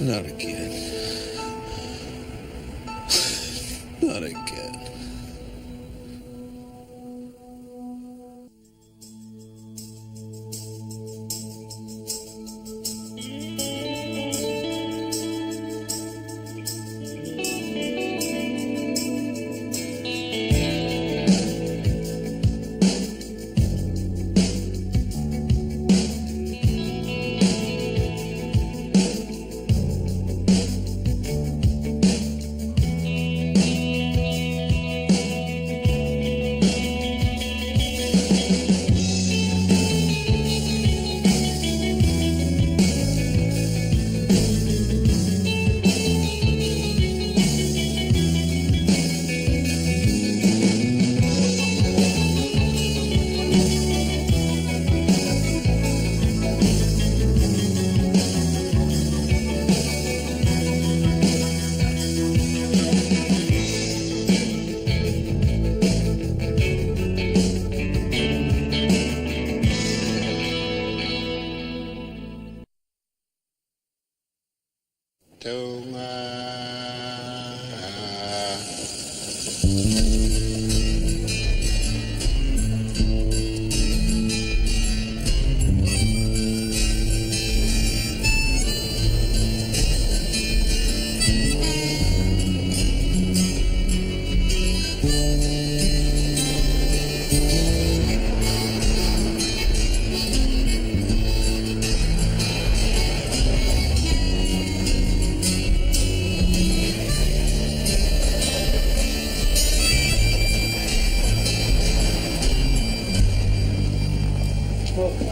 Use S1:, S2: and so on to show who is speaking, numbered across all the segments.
S1: Not again. Not again.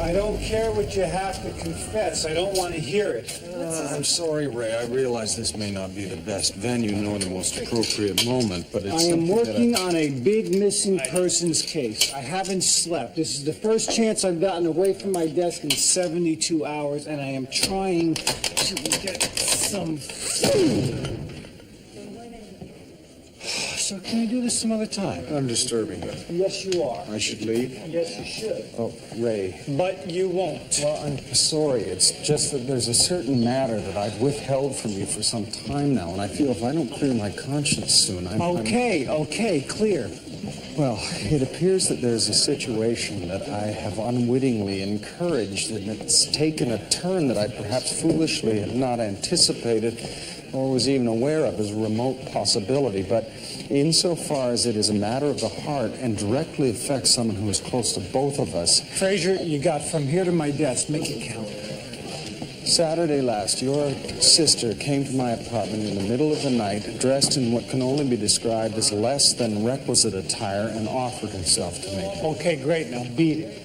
S2: I don't care what you have to confess. I don't want to hear it.
S1: I'm sorry, Ray. I realize this may not be the best venue nor the most appropriate moment, but it's
S2: I am
S1: something
S2: working on a big missing persons case. I haven't slept. This is the first chance I've gotten away from my desk in 72 hours, and I am trying to get some food. So can I do this some other time?
S1: I'm disturbing you.
S2: Yes, you are.
S1: I should leave?
S2: Yes, you should.
S1: Oh, Ray.
S2: But you won't.
S1: Well, I'm sorry. It's just that there's a certain matter that I've withheld from you for some time now, and I feel if I don't clear my conscience soon,
S2: Okay, clear.
S1: Well, it appears that there's a situation that I have unwittingly encouraged, and it's taken a turn that I perhaps foolishly had not anticipated or was even aware of as a remote possibility. But insofar as it is a matter of the heart and directly affects someone who is close to both of us.
S2: Frazier, you got from here to my desk. Make it count.
S1: Saturday last, your sister came to my apartment in the middle of the night, dressed in what can only be described as less than requisite attire, and offered herself to me.
S2: Okay, great. Now beat it.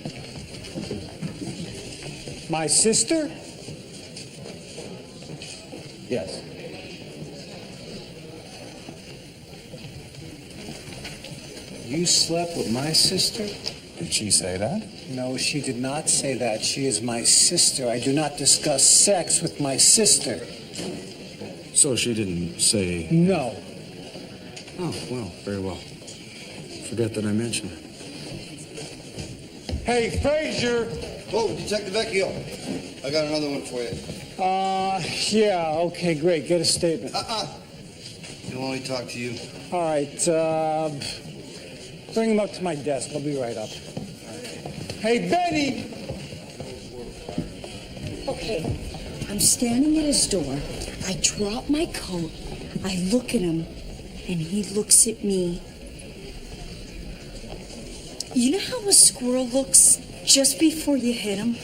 S2: My sister?
S1: Yes.
S2: You slept with my sister?
S1: Did she say that?
S2: No, she did not say that. She is my sister. I do not discuss sex with my sister.
S1: So she didn't say...
S2: No.
S1: Oh, well, very well. Forget that I mentioned it.
S2: Hey, Frazier!
S3: Oh, Detective Vecchio. I got another one for you.
S2: Yeah, okay, great. Get a statement.
S3: He'll only talk to you.
S2: All right, bring him up to my desk. I'll be right up. Hey, Benny!
S4: Okay, I'm standing at his door. I drop my coat. I look at him, and he looks at me. You know how a squirrel looks just before you hit him?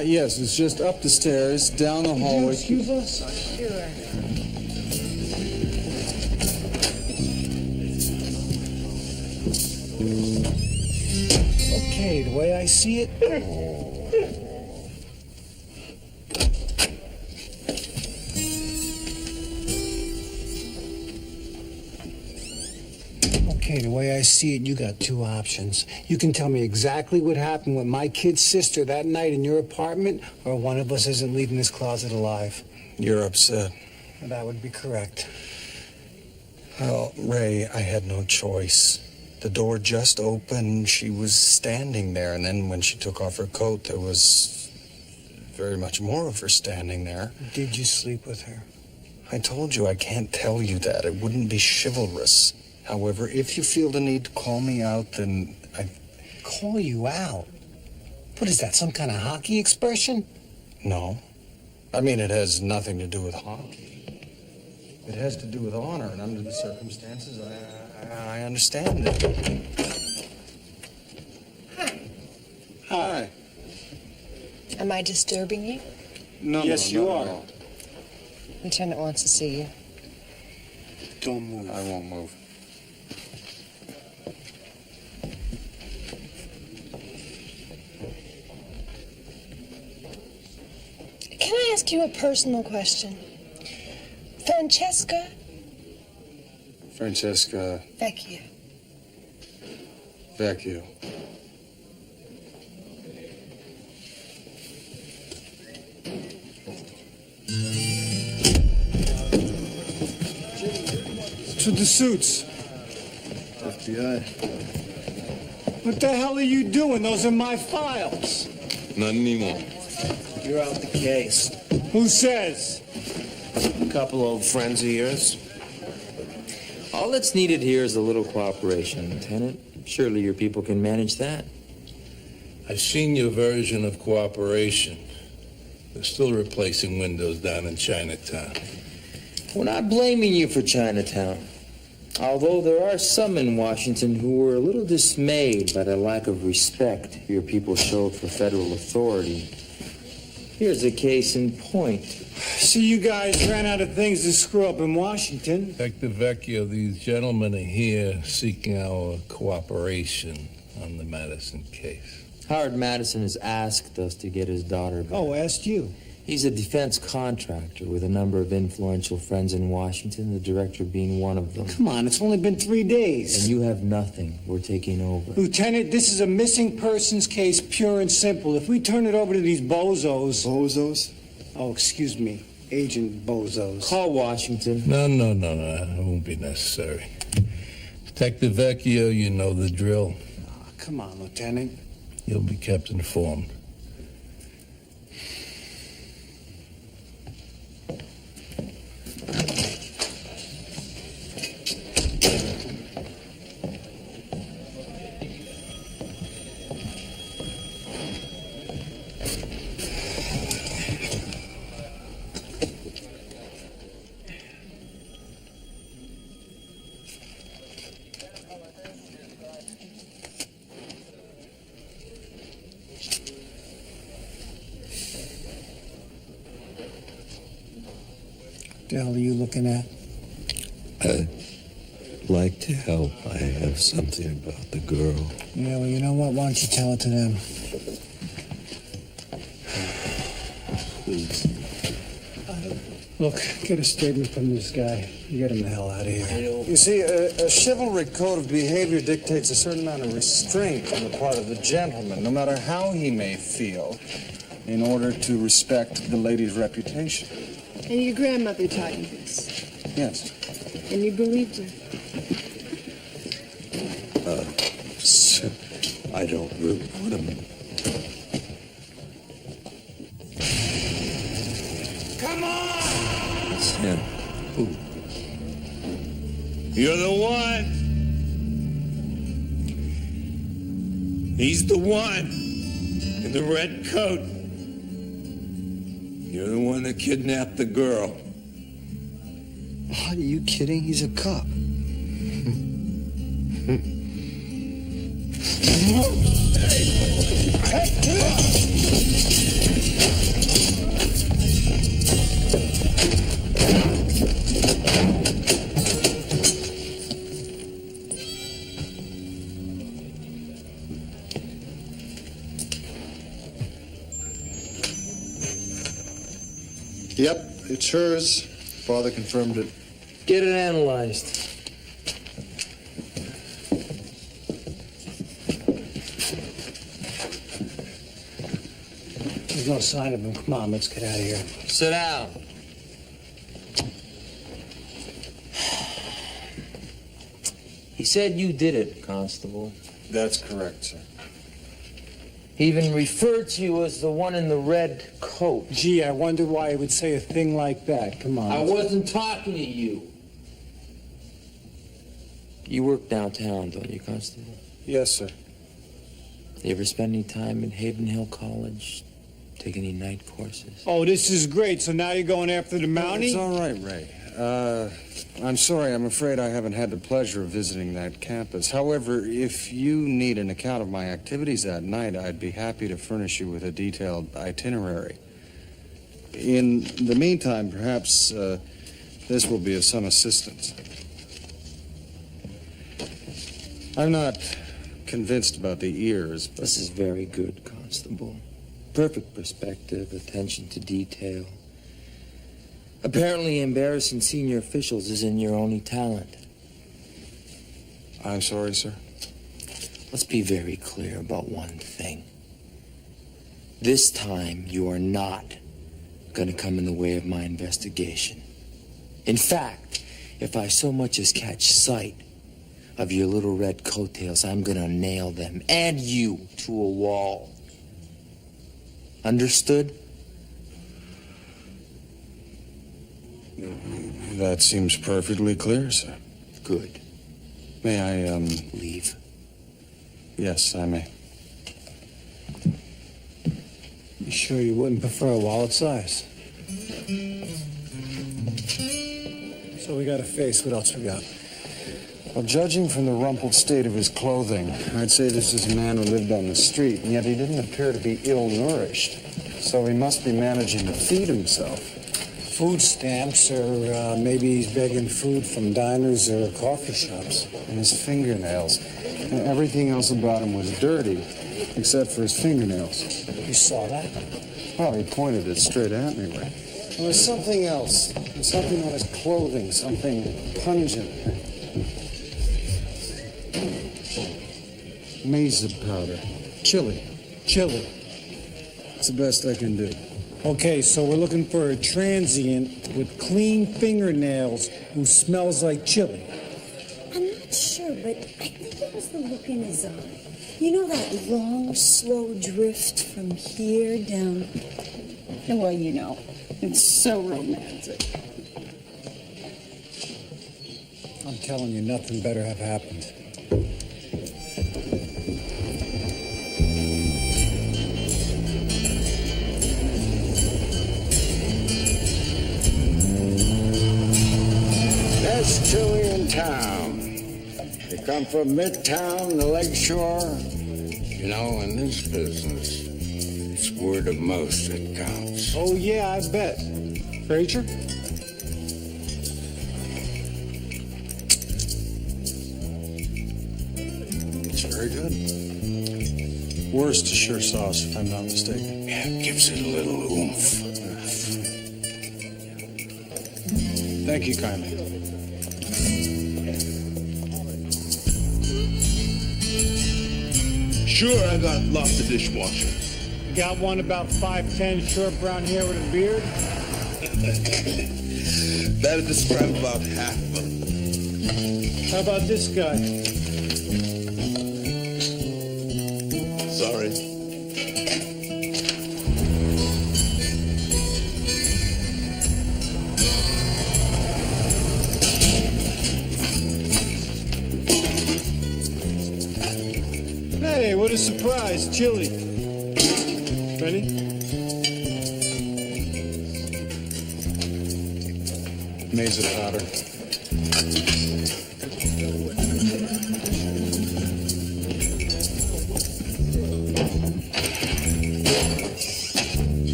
S1: Yes, it's just up the stairs, down the hallway.
S2: Excuse us?
S4: Sure.
S2: Okay, the way I see it... Okay, the way I see it, you got two options. You can tell me exactly what happened with my kid's sister that night in your apartment, or one of us isn't leaving this closet alive.
S1: You're upset.
S2: That would be correct.
S1: Well, Ray, I had no choice. The door just opened. She was standing there. And then when she took off her coat, there was very much more of her standing there.
S2: Did you sleep with her?
S1: I told you I can't tell you that. It wouldn't be chivalrous. However, if you feel the need to call me out, then I...
S2: Call you out? What is that, some kind of hockey expression?
S1: No. I mean, it has nothing to do with hockey. It has to do with honor, and under the circumstances, I understand it. Hi.
S5: Am I disturbing you?
S1: No,
S2: Yes,
S1: no,
S2: you
S1: no,
S2: are.
S1: no.
S5: Lieutenant wants to see you.
S2: Don't move.
S1: I won't move.
S5: Can I ask you a personal question? Francesca
S1: Vecchio.
S5: Vecchio.
S2: To the suits.
S3: FBI.
S2: What the hell are you doing? Those are my files.
S6: Not anymore.
S7: You're out the case.
S2: Who says?
S7: A couple old friends of yours. All that's needed here is a little cooperation, Lieutenant. Surely your people can manage that.
S6: I've seen your version of cooperation. They're still replacing windows down in Chinatown.
S7: We're not blaming you for Chinatown. Although there are some in Washington who were a little dismayed by the lack of respect your people showed for federal authority. Here's a case in point.
S2: See, you guys ran out of things to screw up in Washington.
S6: Detective Vecchio, these gentlemen are here seeking our cooperation on the Madison case.
S7: Howard Madison has asked us to get his daughter back.
S2: Oh, asked you.
S7: He's a defense contractor with a number of influential friends in Washington, the director being one of them.
S2: Come on, it's only been 3 days.
S7: And you have nothing. We're taking over.
S2: Lieutenant, this is a missing persons case, pure and simple. If we turn it over to these bozos...
S3: Bozos?
S2: Oh, excuse me. Agent Bozos.
S7: Call Washington.
S6: No, it won't be necessary. Detective Vecchio, you know the drill.
S2: Oh, come on, Lieutenant.
S6: You'll be kept informed.
S2: What the hell are you looking at?
S8: I'd like to help. I have something about the girl.
S2: Yeah, well, you know what? Why don't you tell it to them?
S8: Please.
S2: Look, get a statement from this guy. Get him the hell out of here.
S1: You see, a chivalric code of behavior dictates a certain amount of restraint on the part of the gentleman, no matter how he may feel, in order to respect the lady's reputation.
S5: And your grandmother taught you this.
S1: Yes.
S5: And you believed her.
S8: I don't really want to.
S6: Come on!
S8: It's him. Who?
S6: You're the one! He's the one in the red coat. You're the one that kidnapped the girl.
S1: What, are you kidding? He's a cop.
S3: Yep, it's hers. Father confirmed it.
S7: Get it analyzed.
S2: There's no sign of him. Come on, let's get out of here.
S7: Sit down. He said you did it, Constable.
S1: That's correct, sir.
S7: He even referred to you as the one in the red coat.
S2: Gee, I wonder why he would say a thing like that. Come on.
S7: I wasn't talking to you. You work downtown, don't you, Constable?
S1: Yes, sir.
S7: You ever spend any time at Haven Hill College? Take any night courses?
S2: Oh, this is great. So now you're going after the Mountie?
S1: It's all right, Ray. I'm sorry. I'm afraid I haven't had the pleasure of visiting that campus. However, if you need an account of my activities that night, I'd be happy to furnish you with a detailed itinerary. In the meantime, perhaps this will be of some assistance. I'm not convinced about the ears, but...
S7: This is very good, Constable. Perfect perspective, attention to detail. Apparently, embarrassing senior officials isn't your only talent.
S1: I'm sorry, sir.
S7: Let's be very clear about one thing. This time, you are not going to come in the way of my investigation. In fact, if I so much as catch sight of your little red coattails, I'm going to nail them and you to a wall. Understood?
S1: That seems perfectly clear, sir.
S7: Good.
S1: May I,
S7: Leave.
S1: Yes, I may.
S2: You sure you wouldn't prefer a wallet size? So we got a face. What else we got?
S1: Well, judging from the rumpled state of his clothing, I'd say this is a man who lived on the street, and yet he didn't appear to be ill-nourished. So he must be managing to feed himself.
S2: Food stamps, or maybe he's begging food from diners or coffee shops.
S1: And his fingernails. And everything else about him was dirty, except for his fingernails.
S2: You saw that?
S1: Well, he pointed it straight at me, Ray. There was something else. Something on his clothing, something pungent. Mesa powder. Chili.
S2: Chili.
S1: It's the best I can do.
S2: Okay, so we're looking for a transient with clean fingernails who smells like chili.
S4: I'm not sure, but I think it was the look in his eye. You know that long, slow drift from here down? Well, you know, it's so romantic.
S2: I'm telling you, nothing better have happened.
S9: Best chili in town. They come from Midtown, the Lakeshore.
S6: You know, in this business, it's word of mouth that counts.
S2: Oh, yeah, I bet. Frazier?
S1: It's very good. Worcestershire sauce, if I'm not mistaken.
S6: Yeah, it gives it a little oomph.
S1: Thank you kindly.
S10: Sure, I got lost the dishwasher.
S2: Got one about 5'10", short brown hair with a beard?
S10: That'd describe about half of them.
S2: How about this guy?
S10: Sorry.
S2: Hey, what a surprise. Chili. Ready?
S1: Mesa powder.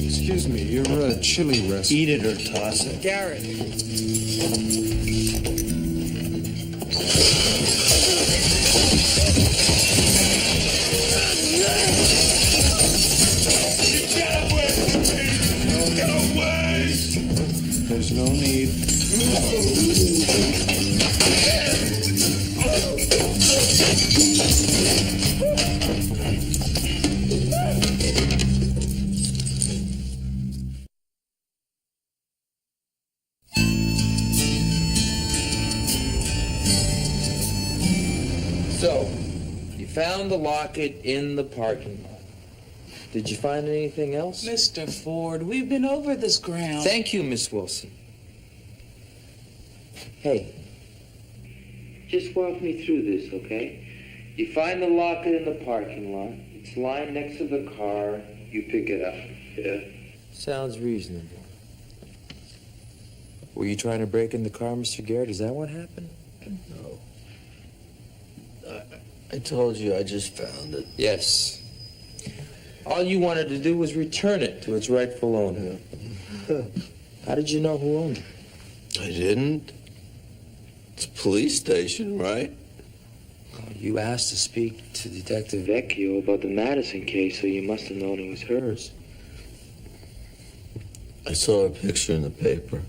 S1: Excuse me, your chili recipe.
S9: Eat it or toss it.
S2: Garrett.
S1: There's no need.
S7: So, you found the locket in the parking lot. Did you find anything else?
S11: Mr. Ford, we've been over this ground.
S7: Thank you, Miss Wilson. Hey, just walk me through this, okay? You find the locket in the parking lot. It's lying next to the car. You pick it up. Yeah. Sounds reasonable. Were you trying to break in the car, Mr. Garrett? Is that what happened?
S8: No. I told you I just found it.
S7: Yes. All you wanted to do was return it to its rightful owner. How did you know who owned it?
S8: I didn't. It's a police station, right?
S7: You asked to speak to Detective Vecchio about the Madison case, so you must have known it was hers.
S8: I saw a picture in the paper.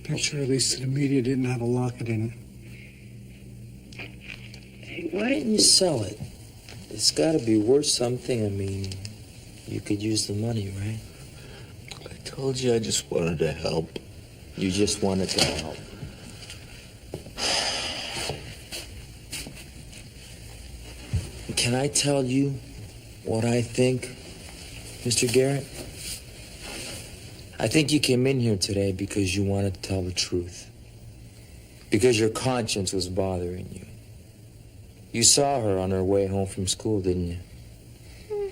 S2: Picture released to the media didn't have a locket in it.
S7: Hey, why didn't you sell it? It's got to be worth something. I mean, you could use the money, right?
S8: I told you I just wanted to help.
S7: You just wanted to help. Can I tell you what I think, Mr. Garrett? I think you came in here today because you wanted to tell the truth. Because your conscience was bothering you. You saw her on her way home from school, didn't you?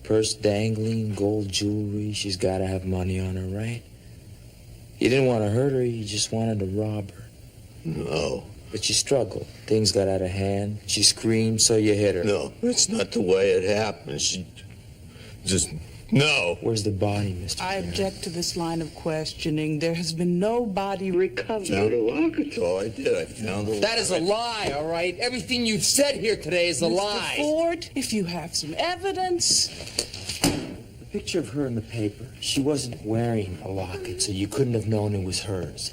S7: Purse dangling, gold jewelry. She's got to have money on her, right? You didn't want to hurt her, you just wanted to rob her.
S8: No.
S7: But she struggled. Things got out of hand. She screamed, so you hit her.
S8: No, that's not the way it happened. She just... No.
S7: Where's the body, Mr.
S11: I
S7: Garrett?
S11: object to this line of questioning. There has been no body recovered.
S8: Found a locket. That's all I did. I found a locket.
S7: That is a lie, all right? Everything you've said here today is a lie.
S11: Mr. Ford, if you have some evidence.
S7: The picture of her in the paper, she wasn't wearing a locket, so you couldn't have known it was hers.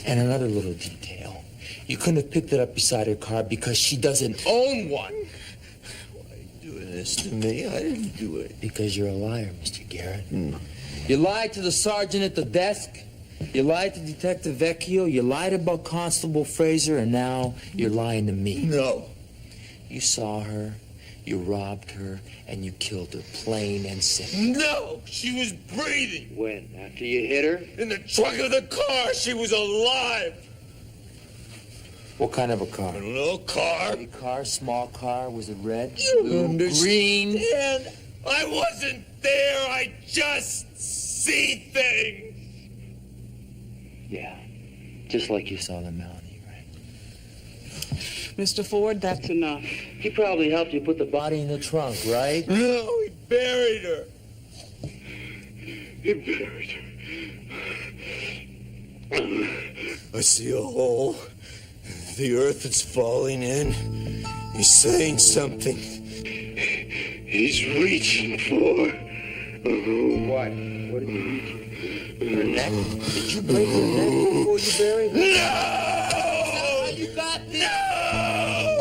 S7: And another little detail. You couldn't have picked it up beside her car because she doesn't own one.
S8: Why are you doing this to me? I didn't do it.
S7: Because you're a liar, Mr. Garrett. You lied to the sergeant at the desk. You lied to Detective Vecchio. You lied about Constable Fraser, and now you're lying to me.
S8: No.
S7: You saw her, you robbed her, and you killed her, plain and simple.
S8: No, she was breathing.
S7: When? After you hit her?
S8: In the trunk of the car, she was alive.
S7: What kind of a car?
S8: A little car.
S7: Big car, small car? Was it red?
S8: You
S7: blue,
S8: understand?
S7: green?
S8: I wasn't there. I just see things.
S7: Yeah, just like you saw the Melanie, right?
S11: Mr. Ford, that's enough.
S7: He probably helped you put the body in the trunk, right?
S8: No, he buried her. He buried her. I see a hole. The earth is falling in. He's saying something. He's reaching for...
S7: What? What did you reach? Her neck? Did you break her neck before you buried her?
S8: No!
S7: You got this?
S8: No!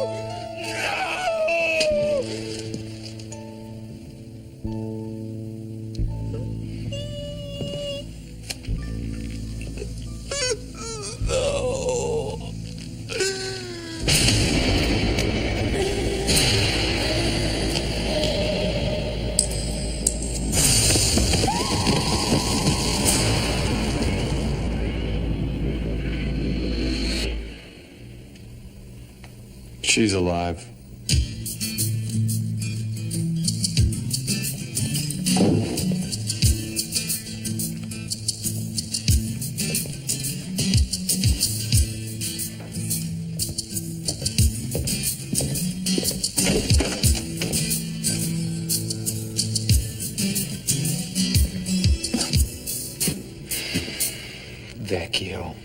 S1: She's alive.
S7: Vecchio.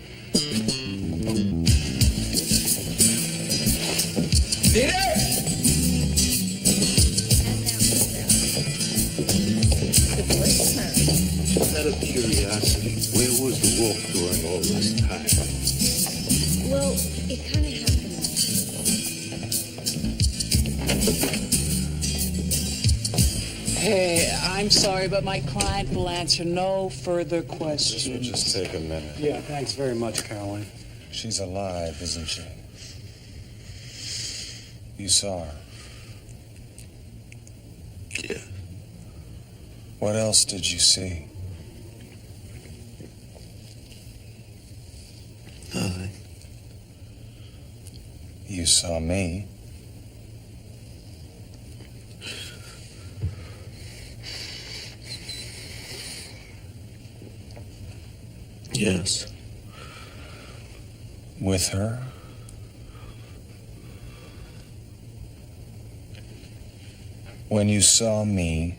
S6: Out of curiosity, where was the wolf during all this time?
S4: Well, it kind of happened.
S11: Hey, I'm sorry, but my client will answer no further
S1: This will
S11: questions.
S1: just take a minute.
S2: Yeah, thanks very much, Caroline.
S1: She's alive, isn't she? You saw her.
S8: Yeah.
S1: What else did you see?
S8: Nothing.
S1: You saw me.
S8: Yes.
S1: With her? When you saw me,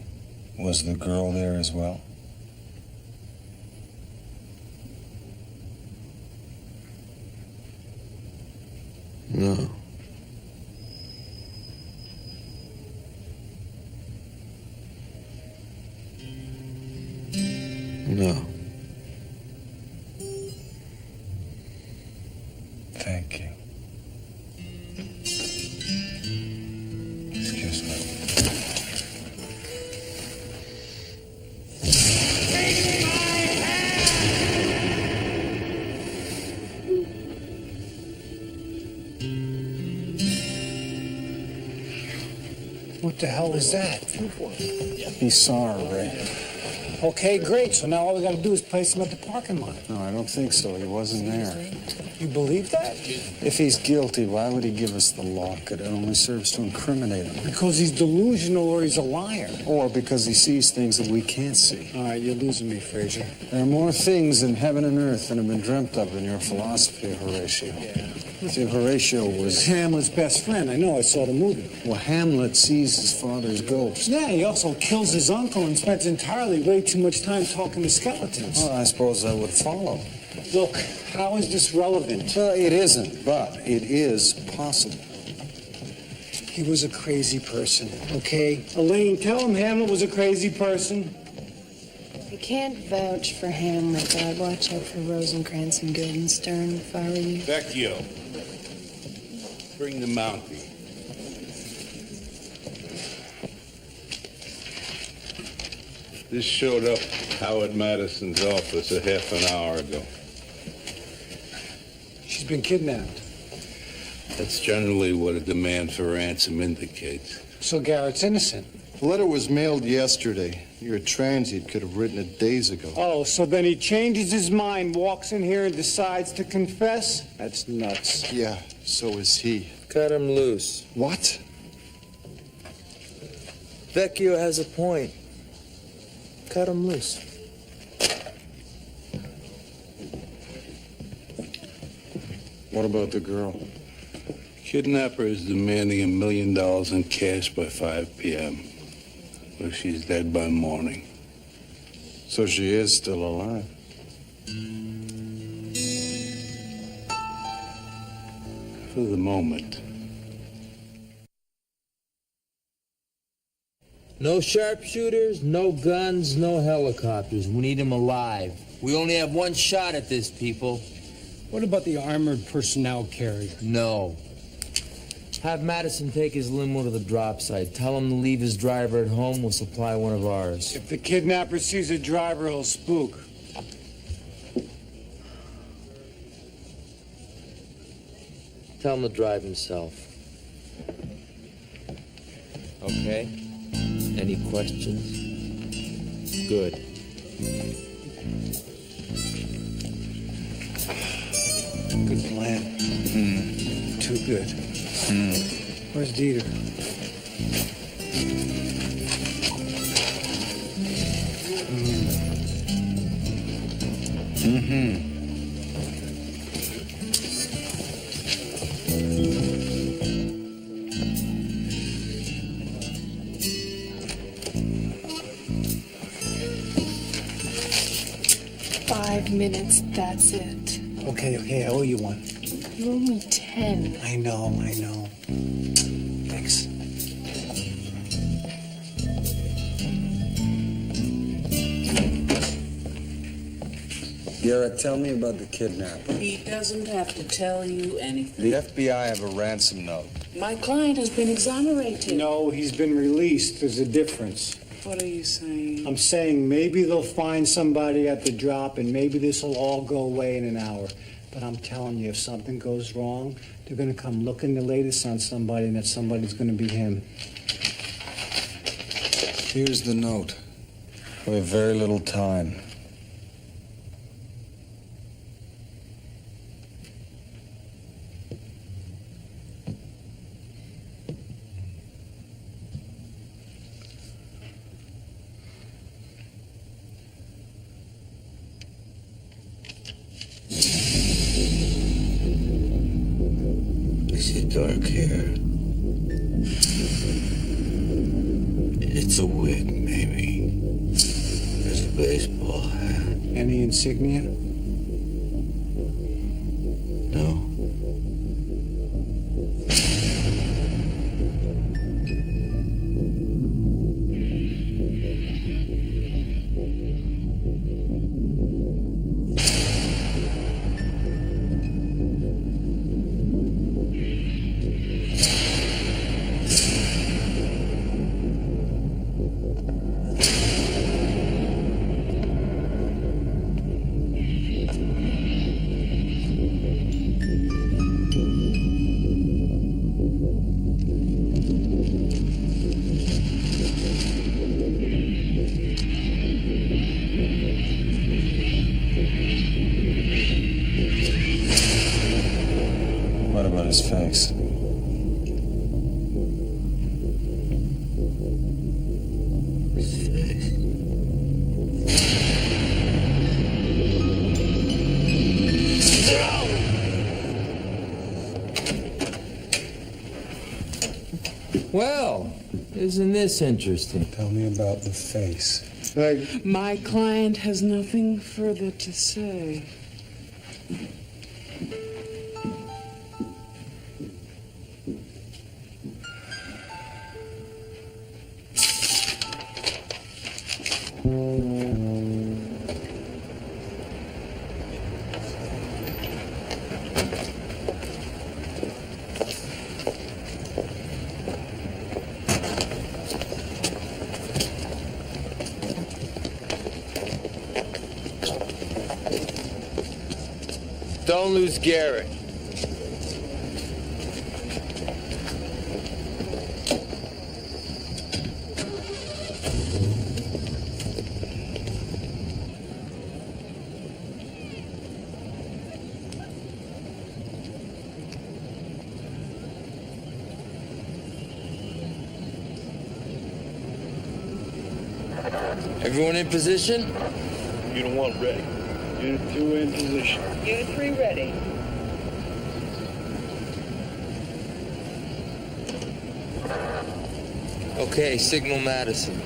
S1: was the girl there as well?
S8: No. No.
S1: Thank you. Excuse me.
S2: What the hell is that?
S1: He saw her, Ray.
S2: Okay, great. So now all we gotta do is place him at the parking lot.
S1: No, I don't think so. He wasn't there.
S2: You believe that?
S1: If he's guilty, why would he give us the locket? It only serves to incriminate him.
S2: Because he's delusional or he's a liar.
S1: Or because he sees things that we can't see.
S2: All right, you're losing me, Fraser.
S1: There are more things in heaven and earth than have been dreamt of in your philosophy, Horatio.
S2: Yeah.
S1: See, Horatio was...
S2: Hamlet's best friend. I know, I saw the movie.
S1: Well, Hamlet sees his father's ghost.
S2: Yeah, he also kills his uncle and spends entirely way too much time talking to skeletons.
S1: Well, I suppose that would follow.
S2: Look, how is this relevant?
S1: Well, it isn't, but it is possible.
S2: He was a crazy person, okay? Elaine, tell him Hamlet was a crazy person.
S5: I can't vouch for Hamlet, but I'd watch out for Rosencrantz and Guildenstern if I were you.
S6: Vecchio, bring the Mountie. This showed up Howard Madison's office a half an hour ago.
S2: She's been kidnapped.
S6: That's generally what a demand for ransom indicates.
S2: So Garrett's innocent.
S3: The letter was mailed yesterday. Your transient could have written it days ago.
S2: Oh, so then he changes his mind, walks in here and decides to confess? That's nuts.
S3: Yeah, so is he.
S7: Cut him loose.
S3: What?
S7: Vecchio has a point. Cut him loose.
S1: What about the girl?
S6: Kidnapper is demanding $1 million in cash by 5 p.m. Well, she's dead by morning.
S1: So she is still alive.
S6: For the moment.
S7: No sharpshooters, no guns, no helicopters. We need him alive. We only have one shot at this, people.
S2: What about the armored personnel carrier?
S7: No. Have Madison take his limo to the drop site. Tell him to leave his driver at home. We'll supply one of ours.
S2: If the kidnapper sees a driver, he'll spook.
S7: Tell him to drive himself. Okay? Any questions? Good.
S2: Good plan. Too good. Where's Dieter?
S5: Five minutes, that's it.
S2: Okay, I owe you one.
S5: You're only 10.
S2: I know. Thanks.
S1: Garrett, tell me about the kidnapper.
S11: He doesn't have to tell you anything.
S1: The FBI have a ransom note.
S11: My client has been exonerated.
S2: No, he's been released. There's a difference.
S11: What are you saying?
S2: I'm saying maybe they'll find somebody at the drop and maybe this will all go away in an hour. But I'm telling you, if something goes wrong, they're going to come looking the latest on somebody, and that somebody's going to be him.
S1: Here's the note. We have very little time.
S8: I see dark hair. It's a wig, maybe. There's a baseball hat.
S2: Any insignia?
S8: No.
S1: What about his face?
S8: His face.
S7: Well, isn't this interesting?
S1: Tell me about the face.
S11: My client has nothing further to say.
S7: Don't lose Garrett. Everyone in position?
S12: Unit 1 ready. Unit 2 in position.
S11: Unit 3 ready.
S7: Okay, signal Madison.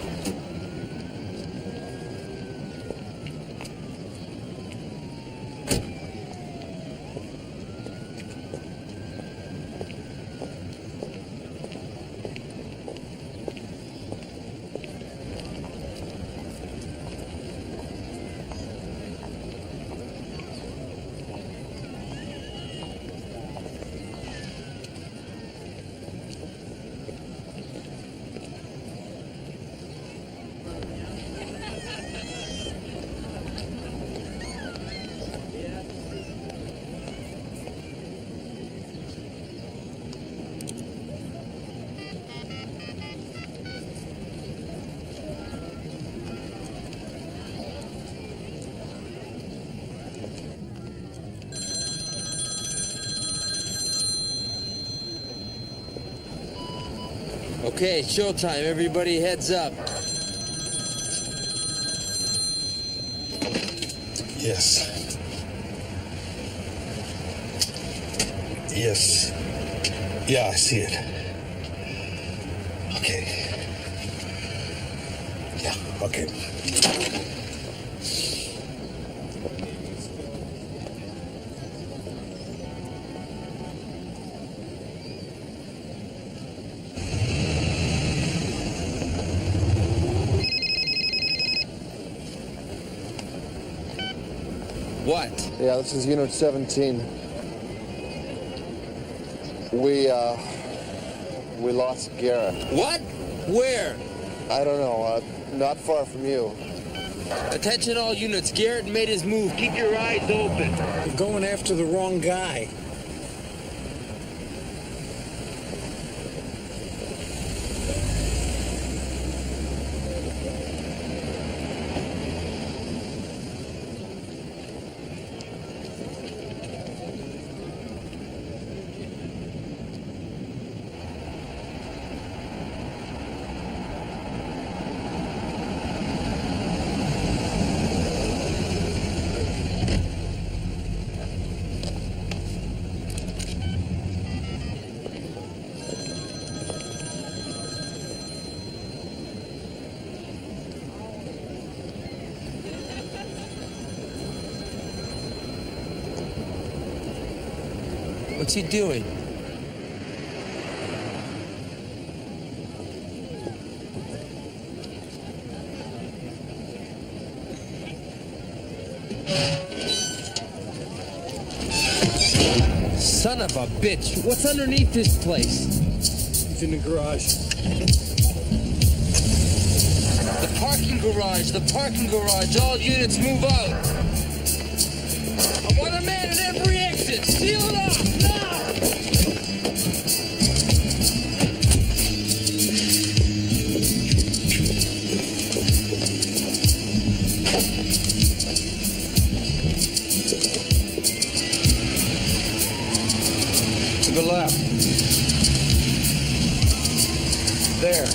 S7: Okay, showtime. Everybody heads up.
S8: Yes. Yes. Yeah, I see it. Okay. Yeah, okay.
S7: What?
S3: Yeah, this is Unit 17. We lost Garrett.
S7: What? Where?
S3: I don't know. Not far from you.
S7: Attention all units, Garrett made his move.
S10: Keep your eyes open.
S2: You're going after the wrong guy.
S7: What's he doing? Son of a bitch. What's underneath this place?
S2: It's in the garage.
S7: The parking garage. The parking garage. All units move out. I want a man at every exit. Seal it off now!
S2: To the left. There.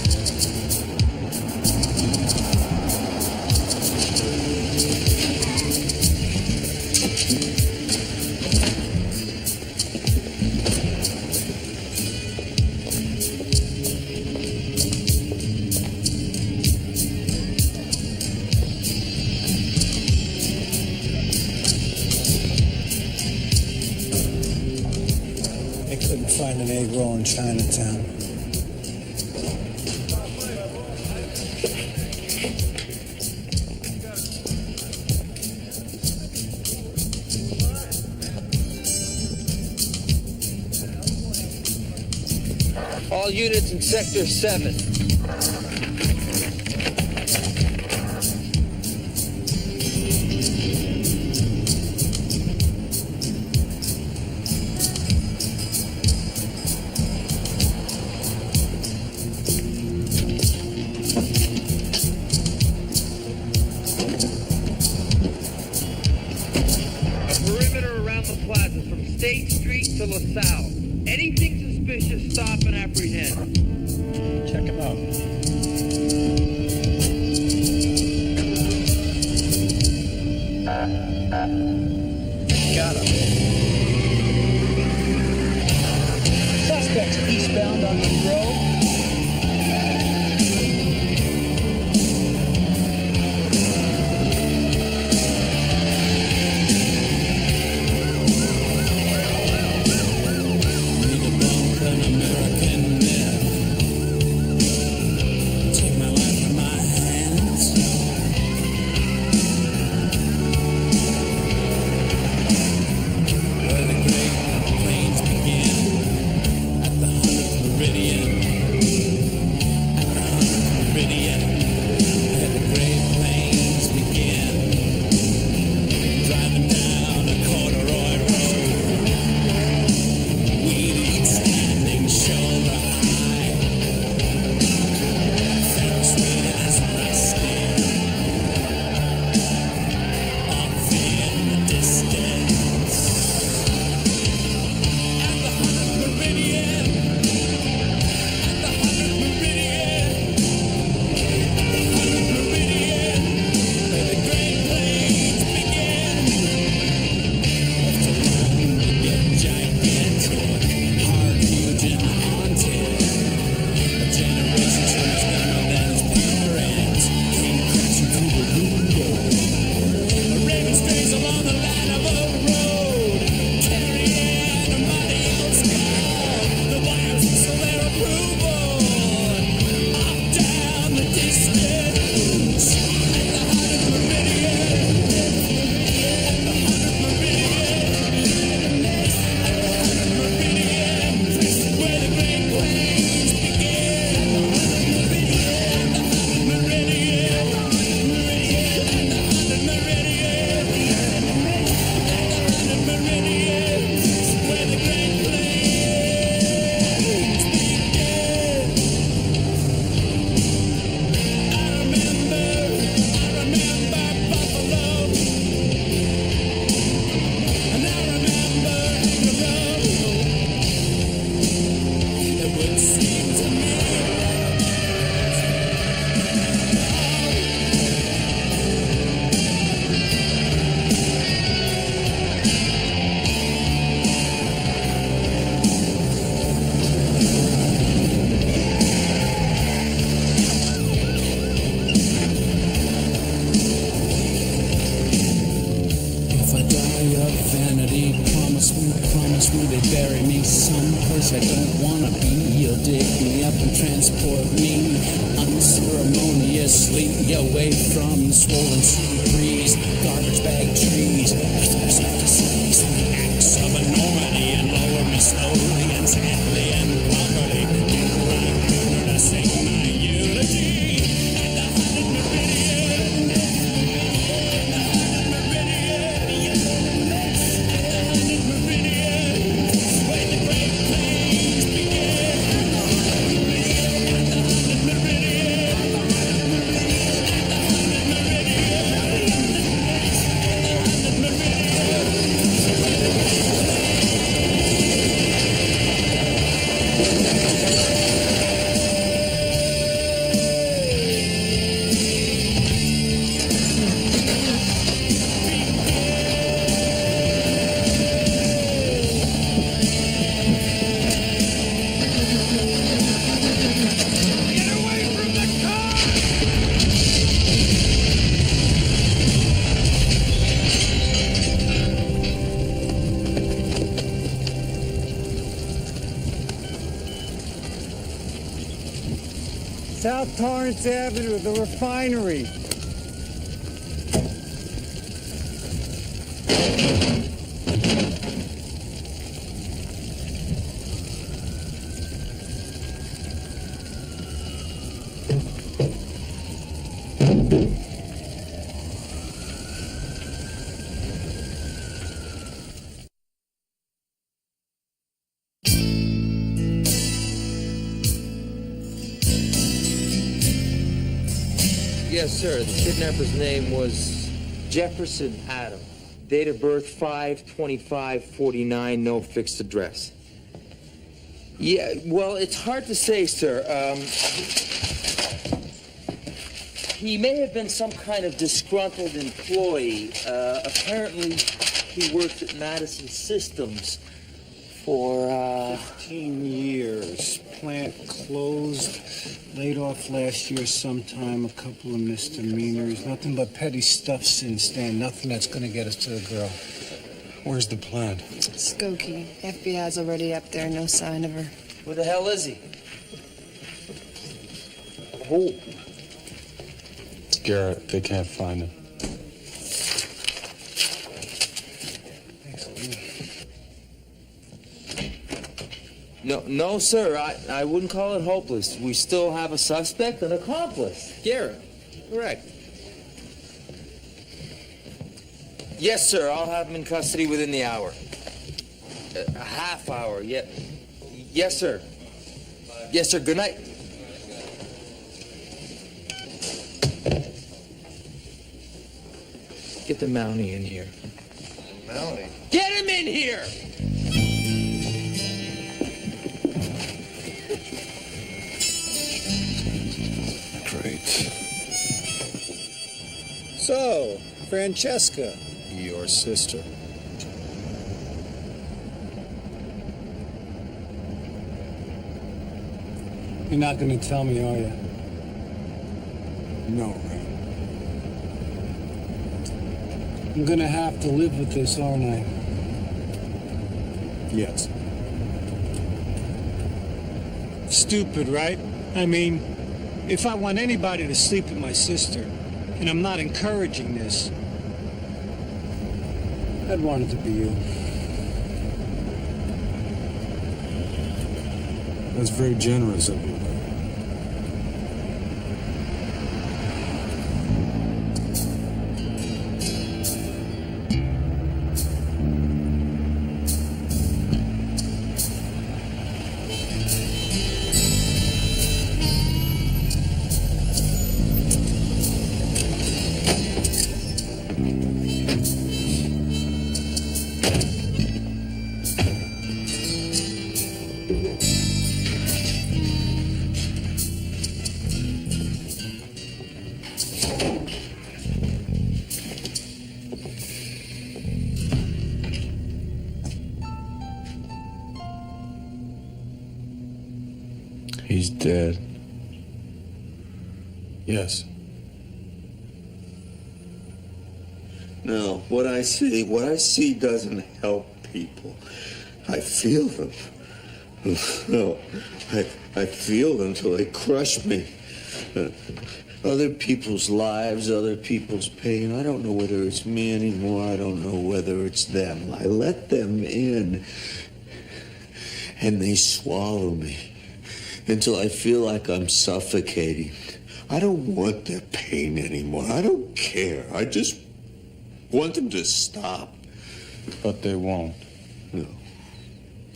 S2: They couldn't find an egg roll in Chinatown.
S7: All units in Sector 7.
S10: A perimeter around the plaza from State Street to LaSalle. Anything suspicious, stop and apprehend.
S2: Check him out. Got him. Suspects eastbound on Monroe.
S13: Take my life in my hands. Where the great plains begin at the 100th meridian. promise me they bury me someplace I don't wanna be. You'll dig me up and transport me unceremoniously away from the swollen sea breeze, garbage bag trees, acts of enormity, and lower me slowly and sadly and properly. To sing my eulogy at the 100th meridian.
S2: South Torrance Avenue, the refinery.
S7: Yes, sir. The kidnapper's name was Jefferson Adam. Date of birth 5/25/49, no fixed address. Yeah, well, it's hard to say, sir. He may have been some kind of disgruntled employee. Apparently, he worked at Madison Systems for,
S2: 15 years. Plant closed. Laid off last year sometime. A couple of misdemeanors. Nothing but petty stuff since then. Nothing that's going to get us to the girl.
S1: Where's the plant?
S5: Skokie. FBI's already up there, no sign of her.
S7: where the hell is he? Who?
S1: Garrett, they can't find him.
S7: No, sir. I wouldn't call it hopeless. We still have a suspect, an accomplice. Garrett. Correct. Yes, sir. I'll have him in custody within the hour. A half hour, yeah. Yes, sir. Yes, sir. Good night. Get the Mountie in here.
S3: Mountie?
S7: Get him in here!
S3: Great.
S2: So, Francesca.
S1: Your sister.
S2: You're not going to tell me, are you?
S1: No, Ray.
S2: I'm going to have to live with this, aren't I?
S1: Yes.
S2: Stupid, right? I mean, if I want anybody to sleep with my sister, and I'm not encouraging this, I'd want it to be you.
S1: That's very generous of you. He's dead. Yes.
S8: No, what I see doesn't help people. I feel them. No, I feel them till they crush me. Other people's lives, other people's pain. I don't know whether it's me anymore. I don't know whether it's them. I let them in, and they swallow me until I feel like I'm suffocating. I don't want their pain anymore. I don't care. I just want them to stop.
S1: But they won't.
S8: No,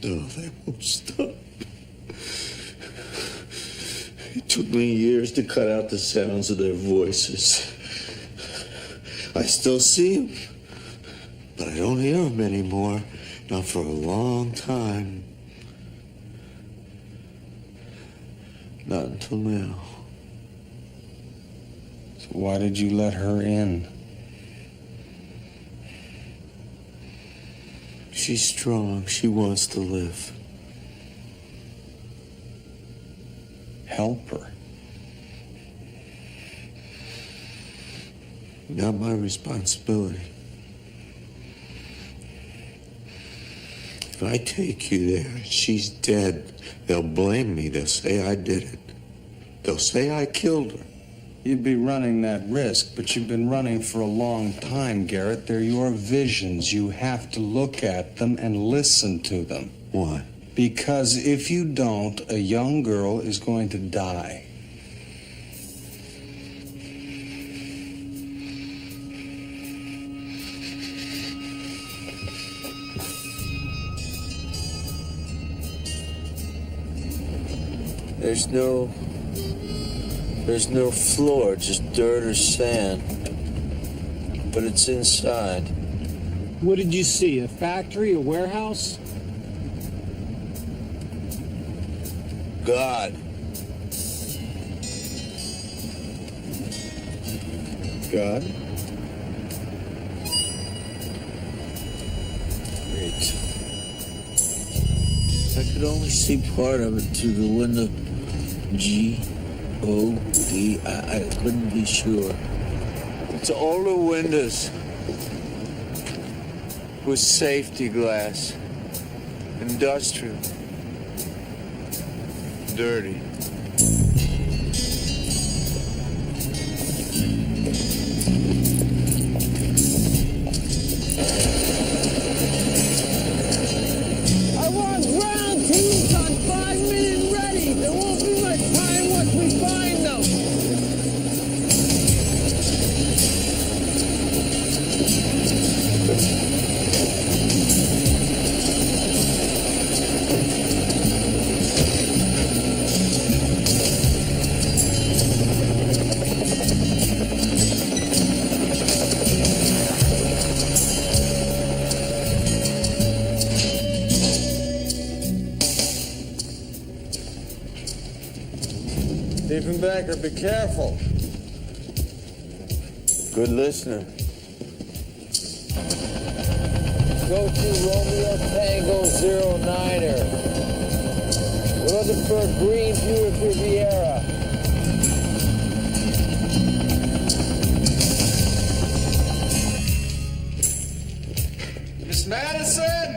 S8: they won't stop. It took me years to cut out the sounds of their voices. I still see them, but I don't hear them anymore. Not for a long time. Not until now.
S1: So why did you let her in?
S8: She's strong. She wants to live.
S1: Help her.
S8: Not my responsibility. If I take you there and she's dead, they'll blame me. They'll say I did it. They'll say I killed her.
S1: You'd be running that risk, but you've been running for a long time, Garrett. They're your visions. You have to look at them and listen to them.
S8: Why?
S1: Because if you don't, a young girl is going to die.
S8: There's no floor, just dirt or sand. But it's inside.
S2: What did you see? A factory, a warehouse?
S8: God. God? Great. I could only see part of it through the window. G-O-D. I couldn't be sure. It's all the windows with safety glass. Industrial. Dirty.
S10: I want ground teams on 5 minutes ready. There won't be much time once we find them.
S8: Diefenbaker, be careful. Good listener.
S14: Go to Romeo Tango 09er. We're looking for a green Buick Riviera.
S10: Miss Madison!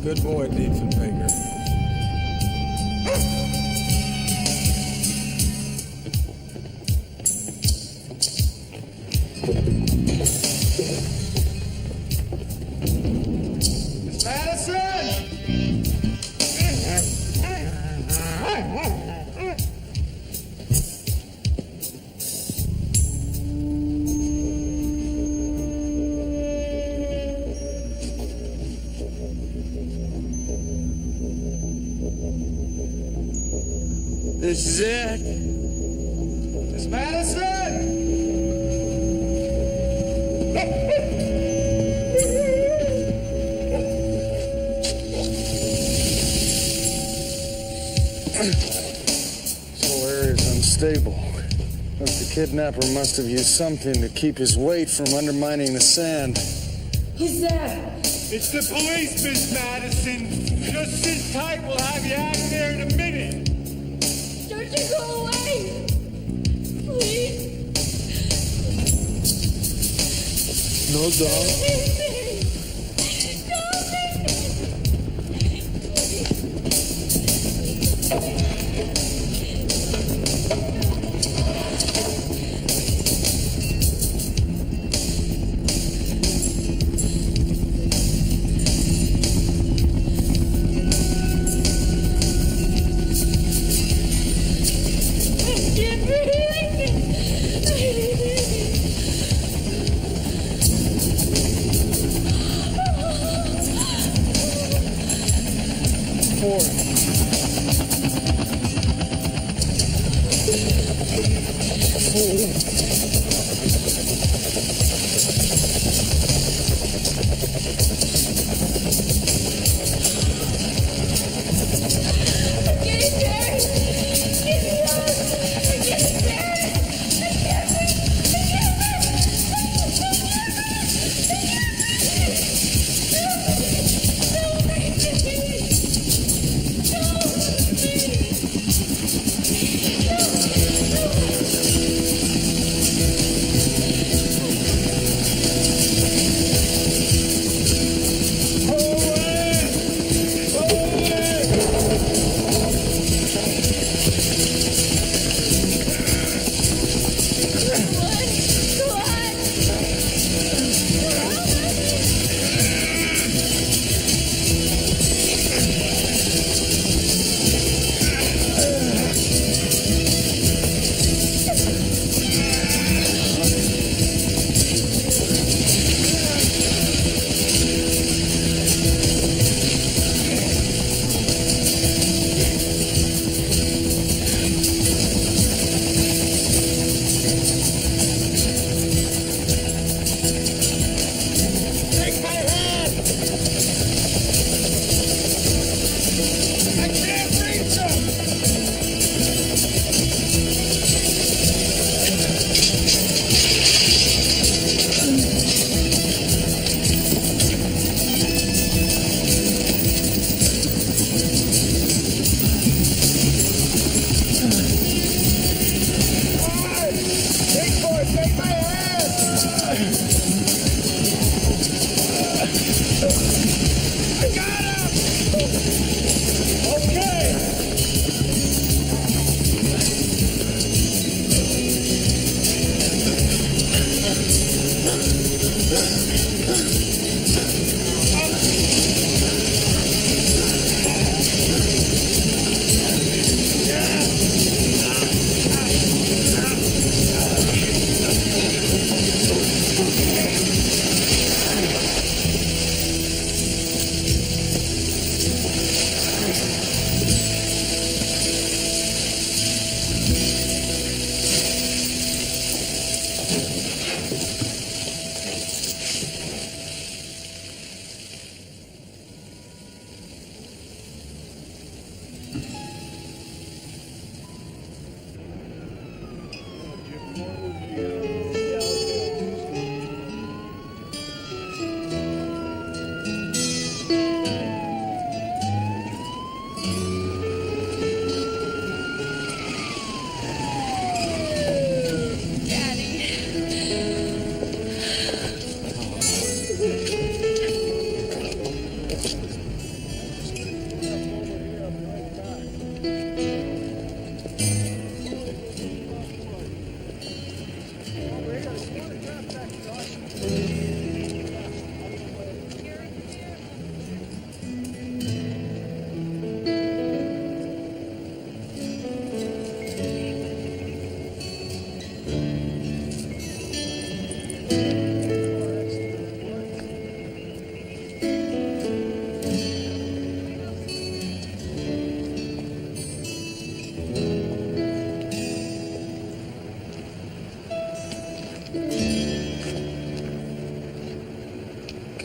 S1: Good boy, Diefenbaker.
S10: Miss Madison!
S8: This is it.
S10: Miss Madison!
S1: This whole area is unstable. Must be kidnapper must have used something to keep his weight from undermining the sand.
S4: Who's there?
S12: It's the police, Miss Madison. Just sit tight. We'll have you out of there in a minute.
S4: Don't you go away! Please!
S6: No, dog.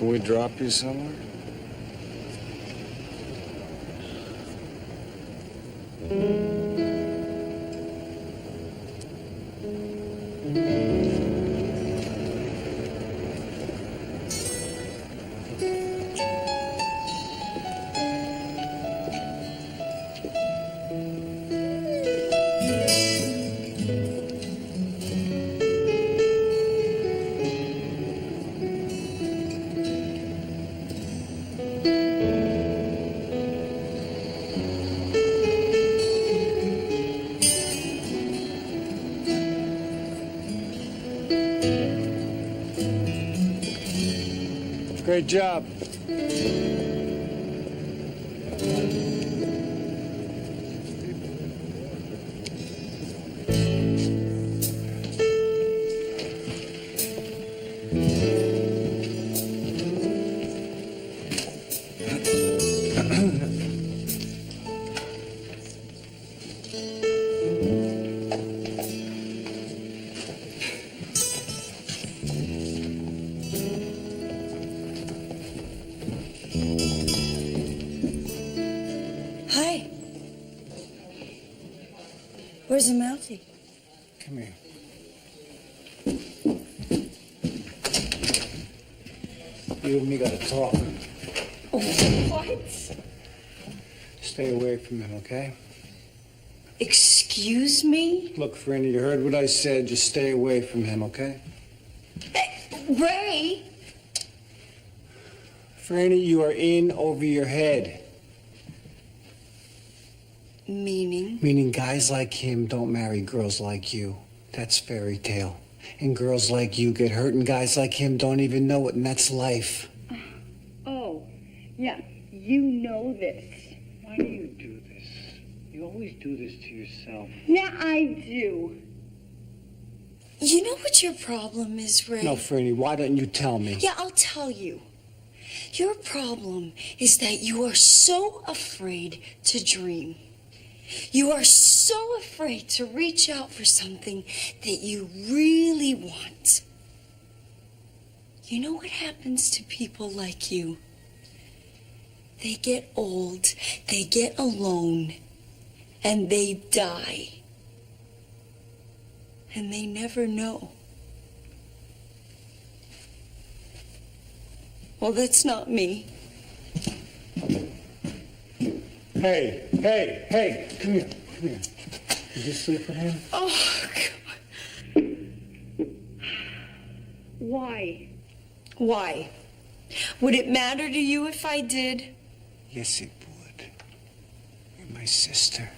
S1: Can we drop you somewhere?
S2: Great job.
S4: Hi. Where's the Mountie?
S2: Come here. You and me gotta talk.
S4: What?
S2: Stay away from him, okay?
S4: Excuse me?
S2: Look, Franny, you heard what I said. Just stay away from him, okay?
S4: Ray?
S2: Franny, you are in over your head.
S4: Meaning?
S2: Meaning guys like him don't marry girls like you. That's fairy tale. And girls like you get hurt, and guys like him don't even know it, and that's life.
S15: Oh, yeah, you know this.
S2: Why do you do this? You always do this to yourself.
S15: Yeah, I do.
S4: You know what your problem is, Ray?
S2: No, Franny, why don't you tell me?
S4: Yeah, I'll tell you. Your problem is that you are so afraid to dream. You are so afraid to reach out for something that you really want. You know what happens to people like you? They get old, they get alone, and they die. And they never know. Well, that's not me.
S2: Hey, come here. Did you sleep with him?
S4: Oh, God.
S15: Why?
S4: Why? Would it matter to you if I did?
S2: Yes, it would. You're my sister.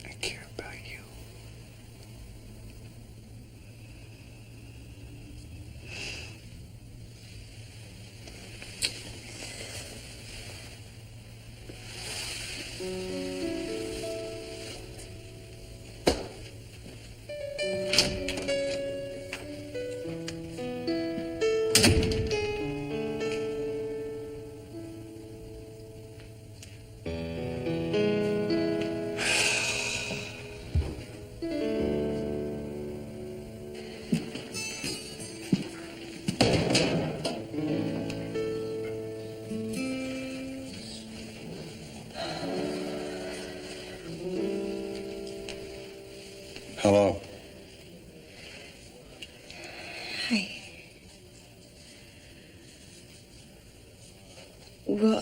S2: I care about you.
S3: Hello.
S4: Hi. Well,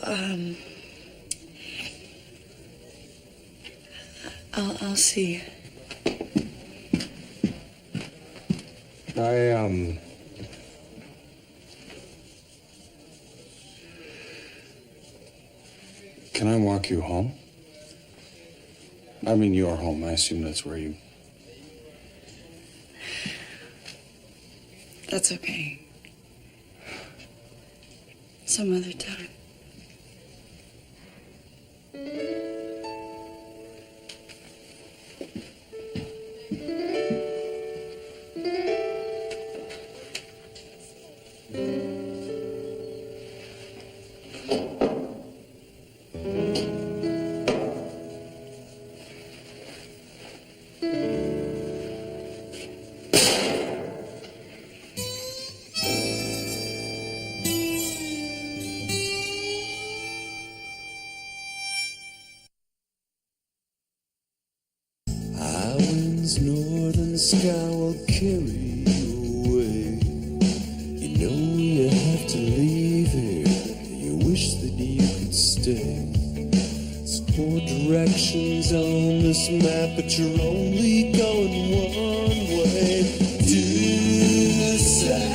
S4: I'll see you.
S1: Can I walk you home? I mean, your home. I assume that's where you...
S4: That's okay. Some other time.
S13: Northern sky will carry you away. You know you have to leave here. You wish that you could stay. There's 4 directions on this map, but you're only going one way. Due south.